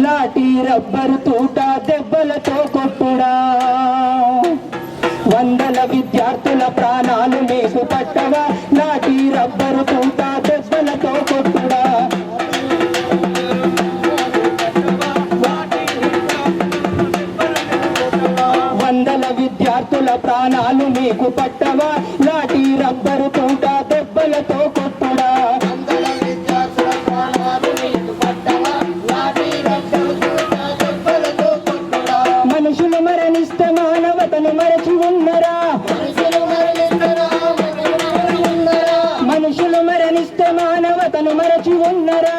Lathi rubber తూట దెబ్బలతో కొట్టుడా, వందల విద్యార్థుల ప్రాణాలు మీకు పట్టవా. లాఠీ రబ్బరు తూట దెబ్బలతో కొట్టుడా, వందల విద్యార్థుల ప్రాణాలు మీకు పట్టవా. లాఠీ రబ్బరు తూట దెబ్బలతో కొట్టుడా, మనుషులు మరణిస్తే మానవతను మరచి ఉన్నరా, మనుషులు మరణిస్తే మానవతను మరచి ఉన్నరా,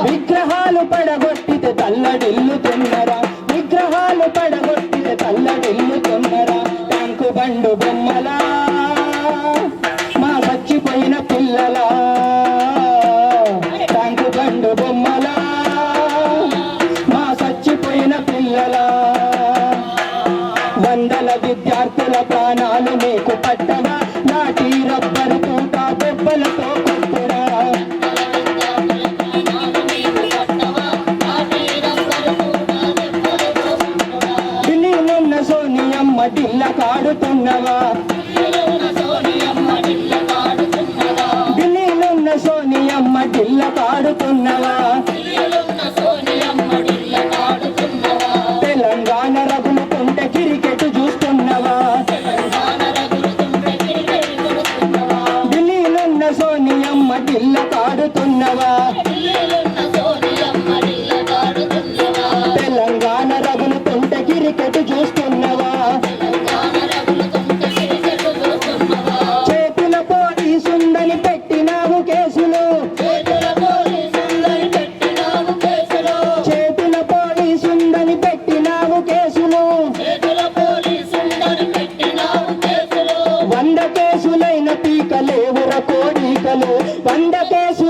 విగ్రహాలు పడగొట్టితే తల్లడిల్లుతున్నరా, విగ్రహాలు పడగొట్టితే తల్లడిల్లుతున్నరా. ట్యాంకు బండు బొమ్మలా మా చచ్చిపోయిన పిల్లలా, ట్యాంకు బండు బొమ్మలా మా చచ్చిపోయిన పిల్లలా. వందల విద్యార్థుల ప్రాణాలు మీకు పట్టవా. లాఠీ రబ్బరు తూట దెబ్బలతో కొట్టుడా, ఢిల్లీనున్న సోనియమ్మ ఢిల్ల కాడుతున్నవా, ఢిల్లీనున్న సోనియమ్మ ఢిల్ల కాడుతున్నవా. తెలంగాణ రగులుతుంటే క్రికెట్ చూస్తున్నవా, ఢిల్లీనున్న సోనియమ్మ ఢిల్ల కాడుతున్నవా. తెలంగాణ రగులుతుంటే క్రికెట్ చూస్తున్నవా, చేతుల పోలీసుందని పెట్టినావు కేసులు, చేతుల పోలీసుందని పెట్టినావు కేసులు. 100 కేసులైన పీకలేవుర కోడికలు, 100 కేసులు